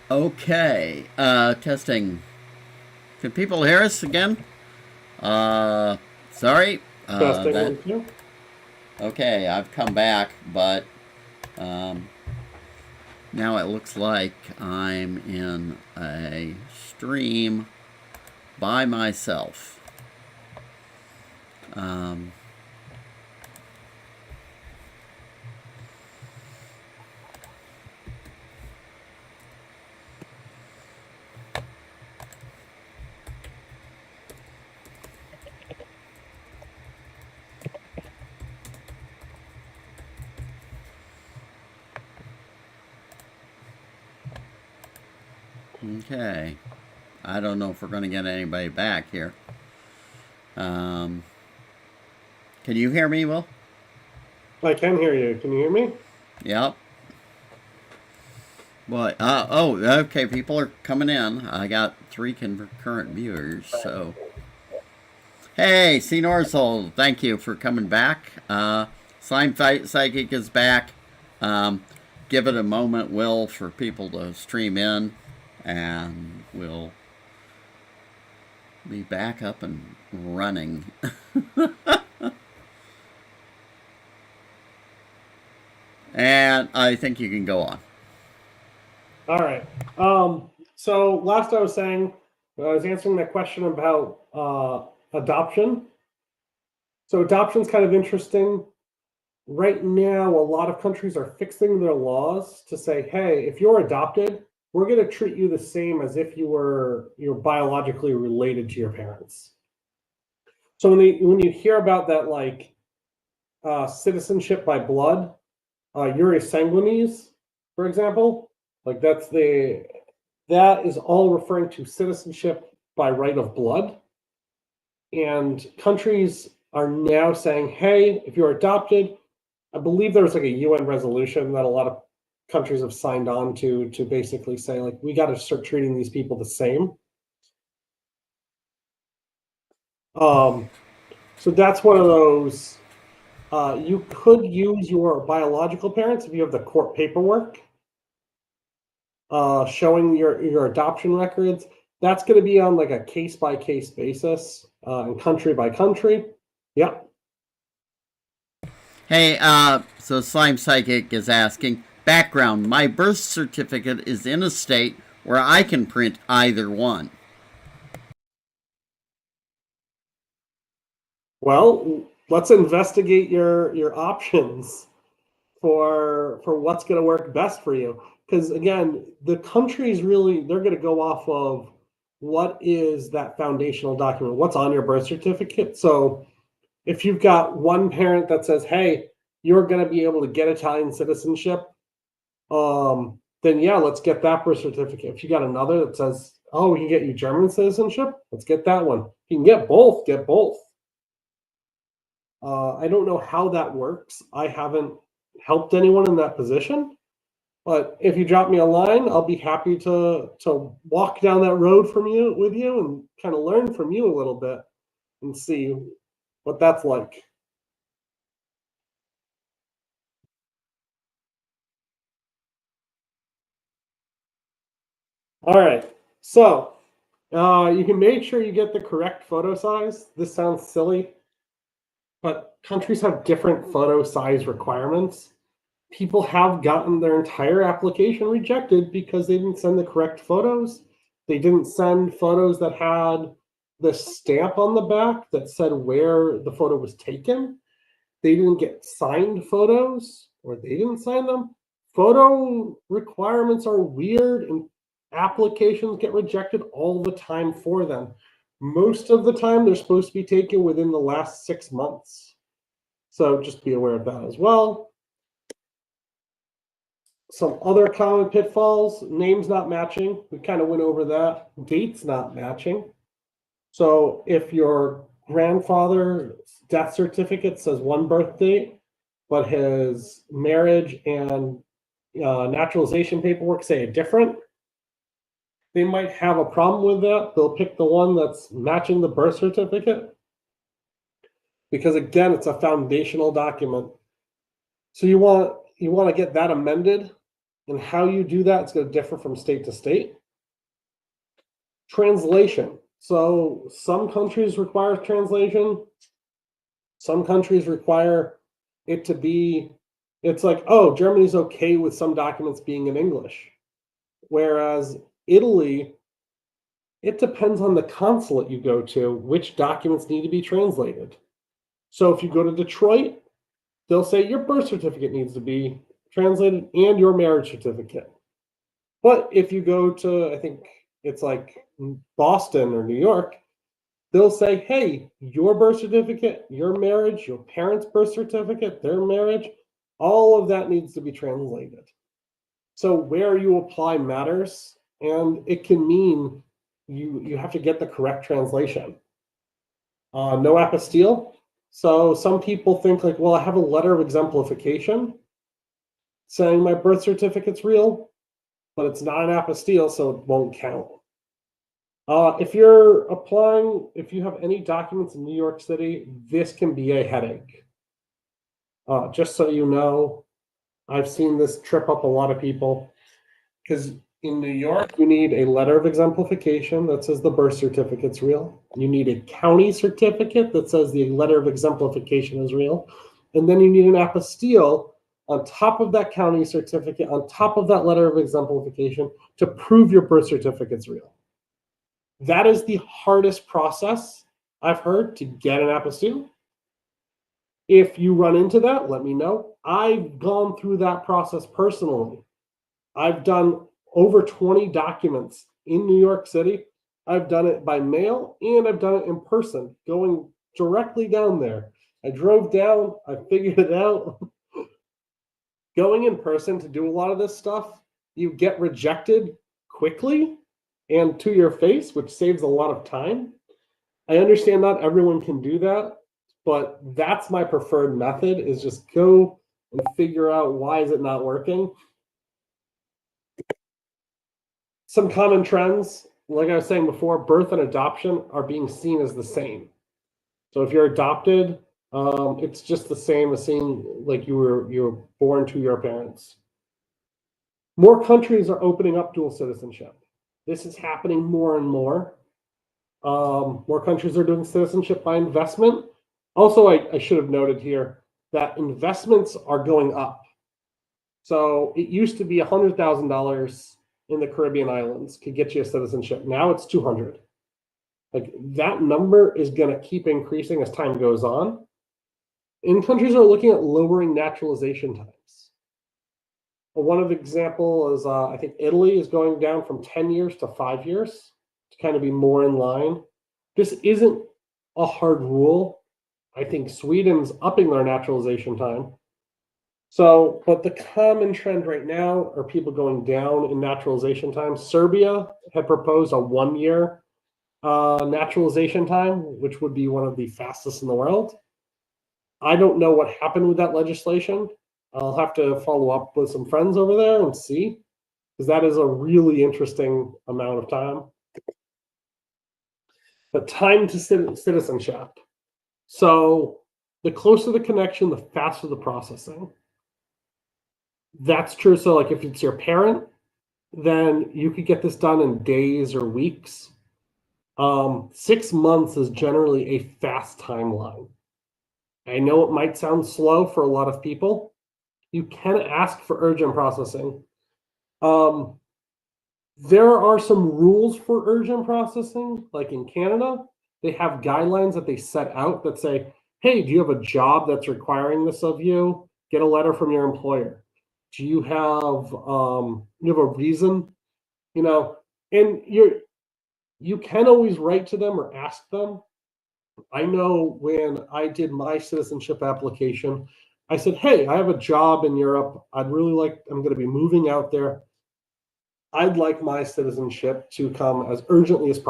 Okay, testing. Can people hear us again? Uh, sorry. Testing That 1, 2. okay. I've come back, but um, now it looks like I'm in a stream by myself. Um, okay. I don't know if we're going to get anybody back here. Um, can you hear me, Will? I can hear you. Can you hear me? Yep. What? Oh, okay. People are coming in. I got 3 concurrent viewers. So, hey, C Norsol, thank you for coming back. Slime Fight Psychic is back. Um, give it a moment, Will, for people to stream in, and we'll be back up and running. And I think you can go on. All right. So last I was saying, I was answering that question about adoption. So adoption is kind of interesting. Right now, a lot of countries are fixing their laws to say, hey, if you're adopted, we're going to treat you the same as if you're biologically related to your parents. So when you hear about that, like citizenship by blood, Yuri Sanguinis, for example, like that is all referring to citizenship by right of blood. And countries are now saying, hey, if you're adopted, I believe there's like a UN resolution that a lot of countries have signed on to basically say, like, we got to start treating these people the same. Um, so that's one of those. You could use your biological parents if you have the court paperwork showing your adoption records. That's going to be on like a case by case basis and country by country. Yep. Hey, so Slime Psychic is asking background. My birth certificate is in a state where I can print either one. Well, let's investigate your options for what's going to work best for you. Because again, the countries really they're going to go off of what is that foundational document, what's on your birth certificate. So if you've got one parent that says, "Hey, you're going to be able to get Italian citizenship," then yeah, let's get that birth certificate. If you got another that says, "Oh, we can get you German citizenship," let's get that one. If you can get both, get both. I don't know how that works. I haven't helped anyone in that position, but if you drop me a line, I'll be happy to walk down that road from you with you and kind of learn from you a little bit and see what that's like. All right, so you can make sure you get the correct photo size. This sounds silly, but countries have different photo size requirements. People have gotten their entire application rejected because they didn't send the correct photos. They didn't send photos that had the stamp on the back that said where the photo was taken. They didn't get signed photos or they didn't sign them. Photo requirements are weird and applications get rejected all the time for them. Most of the time, they're supposed to be taken within the last 6 months. So just be aware of that as well. Some other common pitfalls, names not matching. We kind of went over that. Dates not matching. So if your grandfather's death certificate says one birth date, but his marriage and naturalization paperwork say a different, they might have a problem with that. They'll pick the one that's matching the birth certificate because again, it's a foundational document. So you want to get that amended And how you do that is going to differ from state to state. Translation. So some countries require translation. Some countries require it to be, it's like, oh, Germany's okay with some documents being in English. Whereas Italy, it depends on the consulate you go to, which documents need to be translated. So if you go to Detroit, they'll say your birth certificate needs to be translated and your marriage certificate. But if you go to, I think it's like Boston or New York, they'll say, hey, your birth certificate, your marriage, your parents' birth certificate, their marriage, all of that needs to be translated. So where you apply matters, and it can mean you have to get the correct translation. No apostille. So some people think like, well, I have a letter of exemplification saying my birth certificate's real, but it's not an apostille, so it won't count. If you're applying, if you have any documents in New York City, this can be a headache. Just so you know, I've seen this trip up a lot of people because in New York, you need a letter of exemplification that says the birth certificate's real. You need a county certificate that says the letter of exemplification is real. And then you need an apostille on top of that county certificate, on top of that letter of exemplification to prove your birth certificate's real. That is the hardest process I've heard to get an apostille. If you run into that, let me know. I've gone through that process personally. I've done over 20 documents in New York City. I've done it by mail and I've done it in person, going directly down there. I drove down, I figured it out. Going in person to do a lot of this stuff, you get rejected quickly and to your face, which saves a lot of time. I understand not everyone can do that, but that's my preferred method, is just go and figure out why is it not working. Some common trends, like I was saying before, birth and adoption are being seen as the same. So if you're adopted, it's just the same as seeing like you were born to your parents. More countries are opening up dual citizenship. This is happening more and more. More countries are doing citizenship by investment. Also, I should have noted here that investments are going up. So it used to be $100,000 in the Caribbean islands could get you a citizenship. Now it's 200. Like that number is going to keep increasing as time goes on. And countries are looking at lowering naturalization times. One of the example is I think Italy is going down from 10 years to 5 years to kind of be more in line. This isn't a hard rule. I think Sweden's upping their naturalization time. So, but the common trend right now are people going down in naturalization time. Serbia had proposed a 1 year naturalization time, which would be one of the fastest in the world. I don't know what happened with that legislation. I'll have to follow up with some friends over there and see, because that is a really interesting amount of time. But time to citizenship. So the closer the connection, the faster the processing. That's true. So like if it's your parent, then you could get this done in days or weeks. 6 months is generally a fast timeline. I know it might sound slow for a lot of people. You can ask for urgent processing. There are some rules for urgent processing, like in Canada, they have guidelines that they set out that say, hey, do you have a job that's requiring this of you? Get a letter from your employer. Do you have a reason? You know, and you can always write to them or ask them. I know when I did my citizenship application, I said, hey, I have a job in Europe. I'm going to be moving out there. I'd like my citizenship to come as urgently as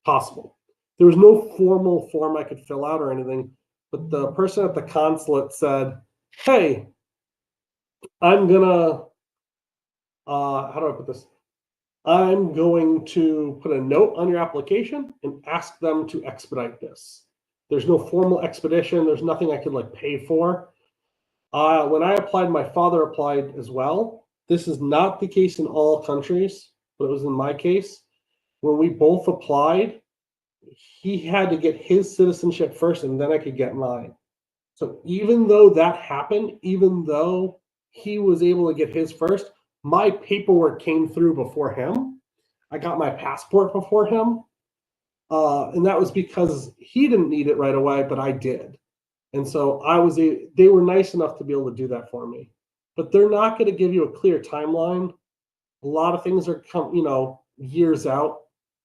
possible. There was no formal form I could fill out or anything, but the person at the consulate said, hey, I'm gonna, how do I put this? I'm going to put a note on your application and ask them to expedite this. There's no formal expedition. There's nothing I could like pay for. When I applied, my father applied as well. this is not the case in all countries, but it was in my case. When we both applied, he had to get his citizenship first, and then I could get mine. So even though that happened, even though he was able to get his first, my paperwork came through before him. I got my passport before him. And that was because he didn't need it right away, but I did. And so they were nice enough to be able to do that for me. But they're not going to give you a clear timeline. A lot of things are years out.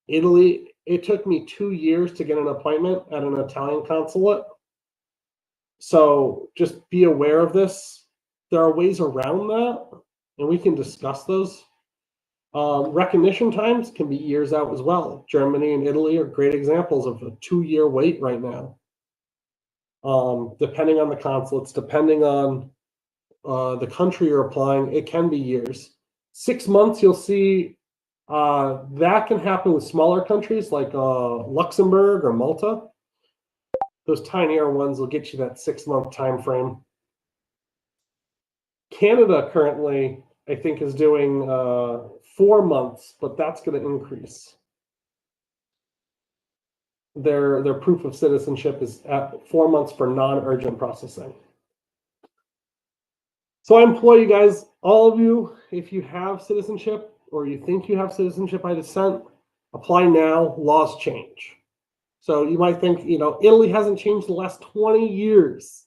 Italy, it took me 2 years to get an appointment at an Italian consulate. So just be aware of this. There are ways around that, and we can discuss those. Recognition times can be years out as well. Germany and Italy are great examples of a 2-year wait right now. Depending on the consulates, depending on the country you're applying, it can be years. 6 months, you'll see that can happen with smaller countries like Luxembourg or Malta. Those tinier ones will get you that 6-month time frame. Canada currently, I think, is doing 4 months, but that's going to increase. Their proof of citizenship is at 4 months for non-urgent processing. So I implore you guys, all of you, if you have citizenship or you think you have citizenship by descent, apply now. Laws change. So you might think, Italy hasn't changed in the last 20 years.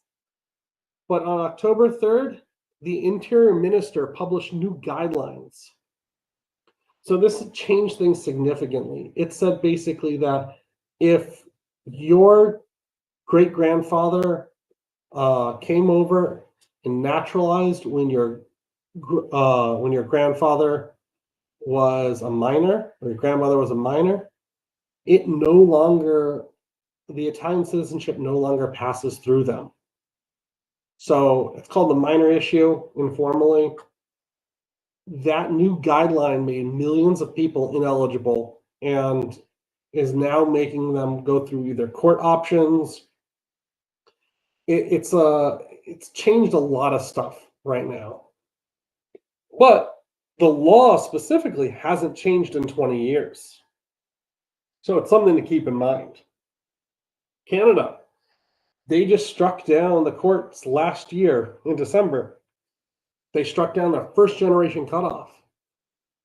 But on October 3rd, the Interior Minister published new guidelines. So this changed things significantly. It said basically that if your great-grandfather came over and naturalized when your grandfather was a minor or your grandmother was a minor, the Italian citizenship no longer passes through them. So it's called the minor issue informally. That new guideline made millions of people ineligible and is now making them go through either court options. It's changed a lot of stuff right now. But the law specifically hasn't changed in 20 years. So it's something to keep in mind. Canada, they just struck down the courts last year in December. They struck down their first generation cutoff.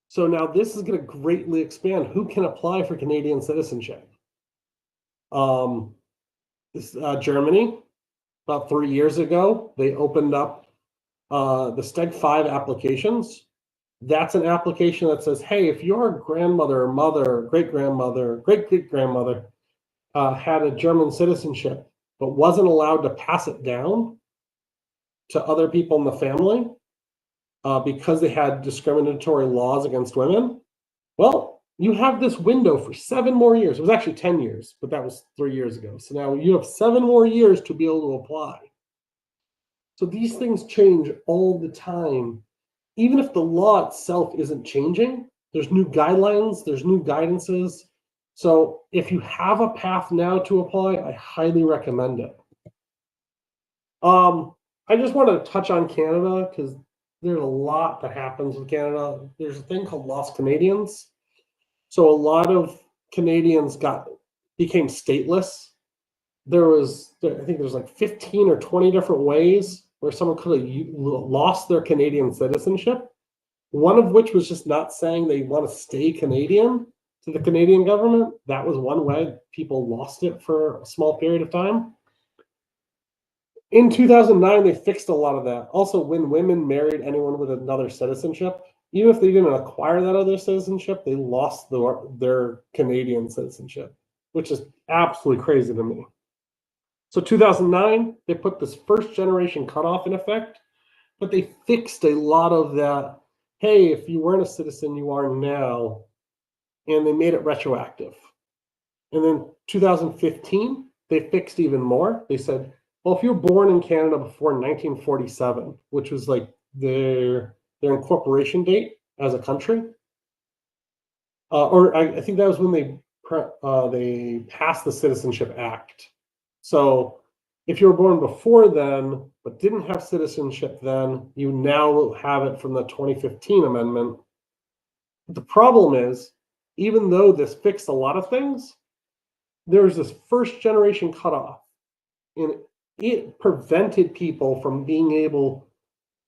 So now this is going to greatly expand who can apply for Canadian citizenship. Germany, about 3 years ago, they opened up the Steg 5 applications. That's an application that says, hey, if your grandmother, mother, great-grandmother, great-great-grandmother had a German citizenship but wasn't allowed to pass it down to other people in the family because they had discriminatory laws against women, well, you have this window for 7 more years. It was actually 10 years, but that was 3 years ago. So now you have 7 more years to be able to apply. So these things change all the time. Even if the law itself isn't changing, there's new guidelines, there's new guidances. So if you have a path now to apply, I highly recommend it. I just want to touch on Canada because there's a lot that happens with Canada. There's a thing called Lost Canadians. So a lot of Canadians became stateless. I think there's like 15 or 20 different ways where someone could have lost their Canadian citizenship. One of which was just not saying they want to stay Canadian to the Canadian government. That was one way people lost it for a small period of time. In 2009, they fixed a lot of that. Also, when women married anyone with another citizenship, even if they didn't acquire that other citizenship, they lost their Canadian citizenship, which is absolutely crazy to me. So 2009, they put this first generation cutoff in effect, but they fixed a lot of that. Hey, if you weren't a citizen, you are now. And they made it retroactive. And then 2015, they fixed even more. They said, well, if you're born in Canada before 1947, which was like their incorporation date as a country, or I think that was when they passed the Citizenship Act. So If you were born before then, but didn't have citizenship then, you now have it from the 2015 amendment. The problem is, even though this fixed a lot of things, there's this first generation cutoff, and it prevented people from being able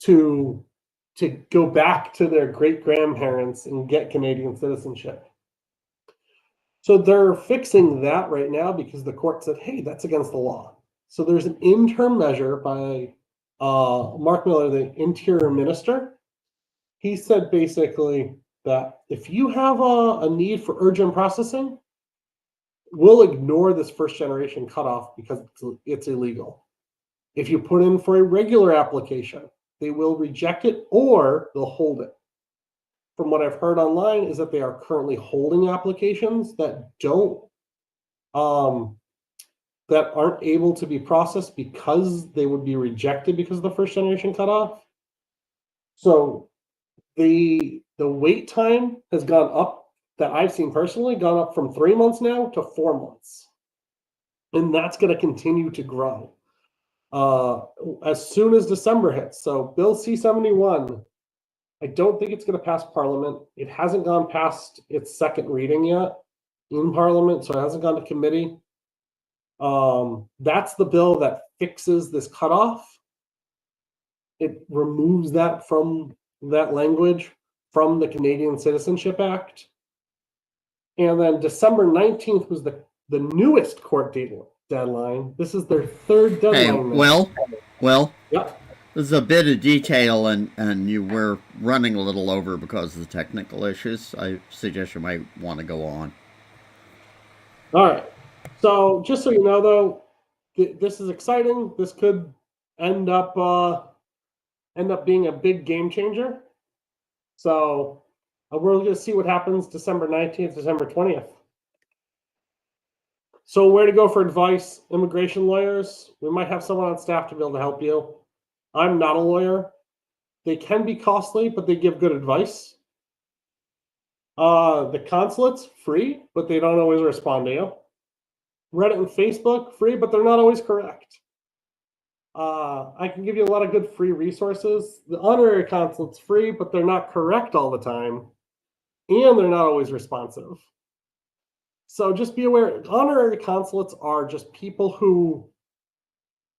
to go back to their great grandparents and get Canadian citizenship. So they're fixing that right now because the court said, hey, that's against the law. So there's an interim measure by Mark Miller, the Interior Minister. He said basically that if you have a need for urgent processing, we'll ignore this first generation cutoff because it's illegal. If you put in for a regular application, they will reject it or they'll hold it. From what I've heard online is that they are currently holding applications that that aren't able to be processed because they would be rejected because of the first generation cutoff. So the wait time has gone up, that I've seen personally, gone up from 3 months now to 4 months. And that's going to continue to grow as soon as December hits. So Bill C-71, I don't think it's going to pass Parliament. It hasn't gone past its second reading yet in Parliament, so it hasn't gone to committee. That's the bill that fixes this cutoff. It removes that from that language from the Canadian Citizenship Act. And then December 19th was the newest court deadline. This is their third deadline. Hey, well, yeah. There's a bit of detail, and you were running a little over because of the technical issues. I suggest you might want to go on. All right. So just so you know, though, this is exciting. This could end up being a big game changer. So we're going to see what happens December 19th, December 20th. So where to go for advice, immigration lawyers? We might have someone on staff to be able to help you. I'm not a lawyer. They can be costly, but they give good advice. The consulate's free, but they don't always respond to you. Reddit and Facebook, free, but they're not always correct. I can give you a lot of good free resources. The honorary consulate's free, but they're not correct all the time, and they're not always responsive. So just be aware, honorary consulates are just people who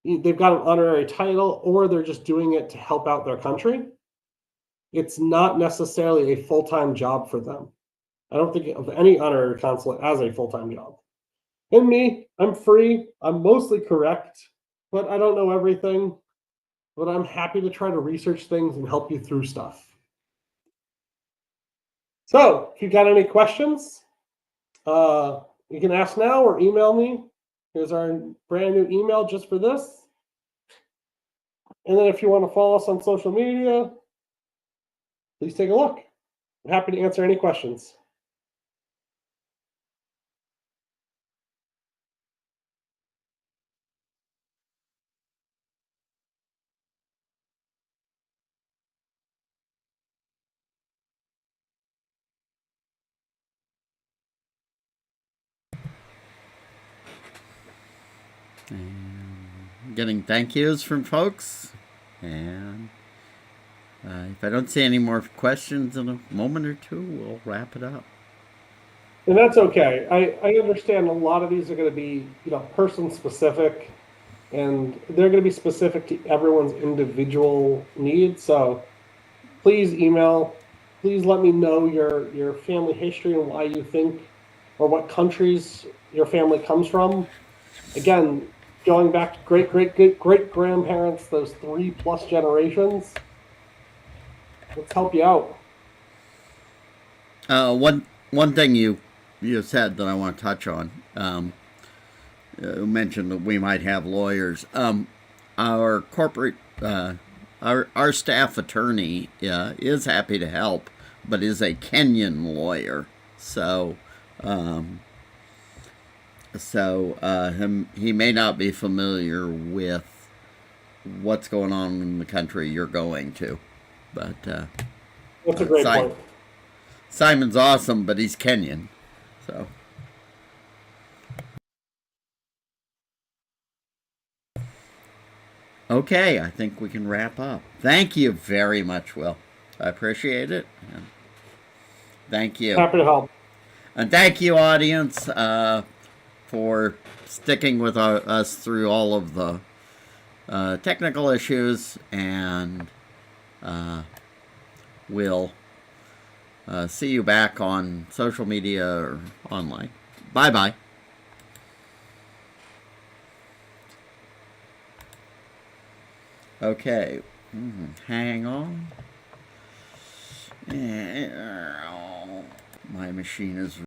they've got an honorary title or they're just doing it to help out their country. It's not necessarily a full-time job for them. I don't think of any honorary consulate as a full-time job. And me, I'm free. I'm mostly correct, but I don't know everything. But I'm happy to try to research things and help you through stuff. So if you've got any questions, you can ask now or email me. Here's our brand new email just for this. And then if you want to follow us on social media, please take a look. I'm happy to answer any questions. And getting thank yous from folks. And if I don't see any more questions in a moment or two, we'll wrap it up. And that's okay. I understand a lot of these are going to be, person specific, and they're going to be specific to everyone's individual needs. So please email. Please let me know your family history and why you think, or what countries your family comes from. Again, going back to great grandparents, those 3+ generations. Let's help you out. One thing you said that I want to touch on. You mentioned that we might have lawyers. Our corporate, our staff attorney is happy to help, but is a Kenyan lawyer. So, he may not be familiar with what's going on in the country you're going to. But that's a great point. Simon's awesome, but he's Kenyan, so. Okay, I think we can wrap up. Thank you very much, Will. I appreciate it. And thank you. Happy to help. And thank you, audience, for sticking with us through all of the technical issues. And we'll see you back on social media or online. Bye-bye. Okay. Hang on. My machine is